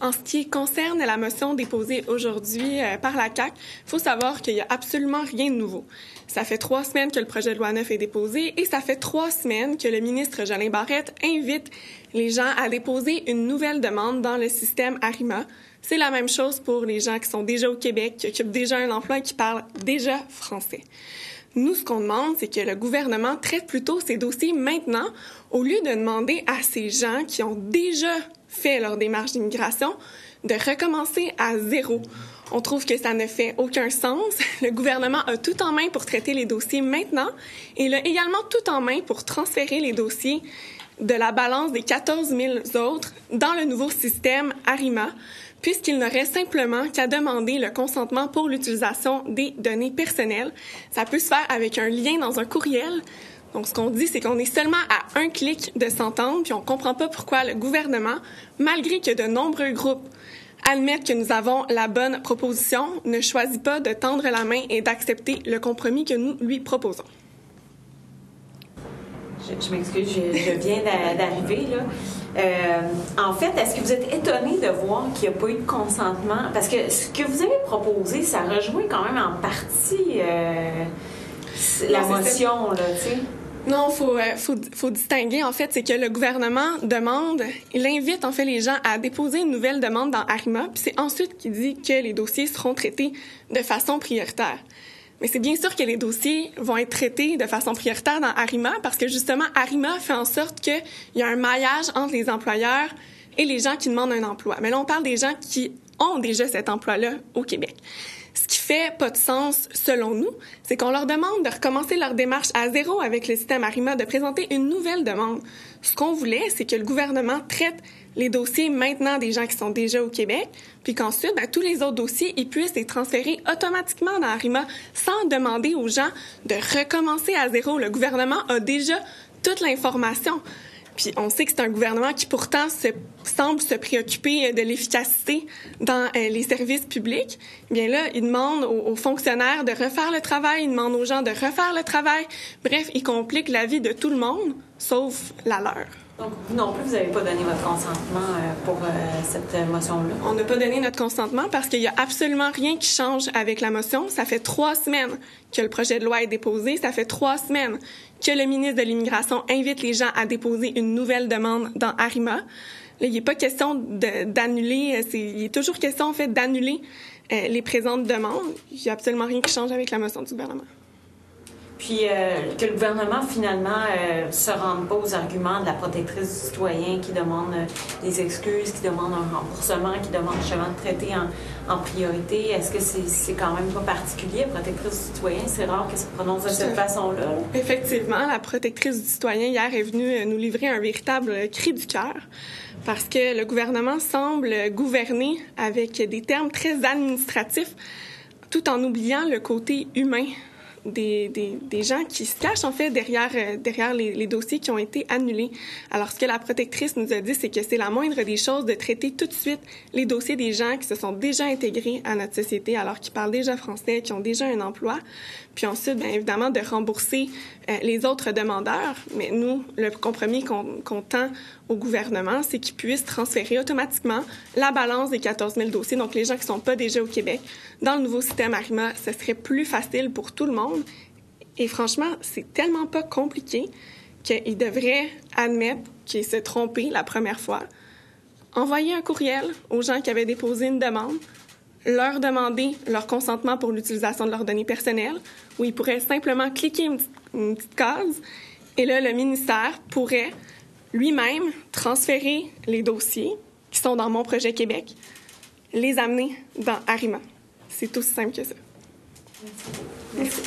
En ce qui concerne la motion déposée aujourd'hui par la CAQ, il faut savoir qu'il n'y a absolument rien de nouveau. Ça fait 3 semaines que le projet de loi 9 est déposé et ça fait 3 semaines que le ministre Jolin Barrette invite les gens à déposer une nouvelle demande dans le système ARIMA. C'est la même chose pour les gens qui sont déjà au Québec, qui occupent déjà un emploi et qui parlent déjà français. Nous, ce qu'on demande, c'est que le gouvernement traite plutôt ces dossiers maintenant, au lieu de demander à ces gens qui ont déjà fait leur démarche d'immigration de recommencer à zéro. On trouve que ça ne fait aucun sens. Le gouvernement a tout en main pour traiter les dossiers maintenant et il a également tout en main pour transférer les dossiers de la balance des 14 000 autres dans le nouveau système ARIMA, puisqu'il n'aurait simplement qu'à demander le consentement pour l'utilisation des données personnelles. Ça peut se faire avec un lien dans un courriel. Donc, ce qu'on dit, c'est qu'on est seulement à un clic de s'entendre, puis on comprend pas pourquoi le gouvernement, malgré que de nombreux groupes admettent que nous avons la bonne proposition, ne choisit pas de tendre la main et d'accepter le compromis que nous lui proposons. Je m'excuse, je viens d'arriver, là. En fait, est-ce que vous êtes étonné de voir qu'il n'y a pas eu de consentement? Parce que ce que vous avez proposé, ça rejoint quand même en partie la motion, là, tu sais. Non, faut distinguer. En fait, c'est que le gouvernement il invite en fait les gens à déposer une nouvelle demande dans ARIMA, puis c'est ensuite qu'il dit que les dossiers seront traités de façon prioritaire. Mais c'est bien sûr que les dossiers vont être traités de façon prioritaire dans ARIMA parce que justement, ARIMA fait en sorte qu'il y a un maillage entre les employeurs et les gens qui demandent un emploi. Mais là, on parle des gens qui ont déjà cet emploi-là au Québec. Ce qui fait pas de sens, selon nous, c'est qu'on leur demande de recommencer leur démarche à zéro avec le système ARIMA, de présenter une nouvelle demande. Ce qu'on voulait, c'est que le gouvernement traite les dossiers maintenant des gens qui sont déjà au Québec, puis qu'ensuite, tous les autres dossiers, ils puissent les transférer automatiquement dans ARIMA sans demander aux gens de recommencer à zéro. Le gouvernement a déjà toute l'information. Puis on sait que c'est un gouvernement qui pourtant semble se préoccuper de l'efficacité dans les services publics. Bien là, il demande aux fonctionnaires de refaire le travail, il demande aux gens de refaire le travail. Bref, il complique la vie de tout le monde, sauf la leur. Donc, vous non plus, vous n'avez pas donné votre consentement pour cette motion-là? On n'a pas donné notre consentement parce qu'il n'y a absolument rien qui change avec la motion. Ça fait 3 semaines que le projet de loi est déposé. Ça fait 3 semaines que le ministre de l'Immigration invite les gens à déposer une nouvelle demande dans ARIMA. Là, il n'est pas question d'annuler, il est toujours question, en fait, d'annuler les présentes demandes. Il n'y a absolument rien qui change avec la motion du gouvernement. Puis que le gouvernement, finalement, se rende pas aux arguments de la protectrice du citoyen qui demande des excuses, qui demande un remboursement, qui demande justement de traiter en priorité. Est-ce que c'est quand même pas particulier, la protectrice du citoyen? C'est rare qu'elle se prononce de cette façon-là. Effectivement, la protectrice du citoyen, hier, est venue nous livrer un véritable cri du cœur parce que le gouvernement semble gouverner avec des termes très administratifs tout en oubliant le côté humain des gens qui se cachent, en fait, derrière les dossiers qui ont été annulés. Alors, ce que la protectrice nous a dit, c'est que c'est la moindre des choses de traiter tout de suite les dossiers des gens qui se sont déjà intégrés à notre société, alors qu'ils parlent déjà français, qui ont déjà un emploi. Puis ensuite, bien évidemment, de rembourser les autres demandeurs. Mais nous, le compromis qu'on tend au gouvernement, c'est qu'ils puissent transférer automatiquement la balance des 14 000 dossiers, donc les gens qui ne sont pas déjà au Québec, dans le nouveau système ARIMA. Ce serait plus facile pour tout le monde. Et franchement, c'est tellement pas compliqué qu'ils devraient admettre qu'ils se trompé la première fois, envoyer un courriel aux gens qui avaient déposé une demande, leur demander leur consentement pour l'utilisation de leurs données personnelles, où ils pourraient simplement cliquer une petite case, et là, le ministère pourrait lui-même transférer les dossiers qui sont dans Mon Projet Québec, les amener dans ARIMA. C'est aussi simple que ça. Merci.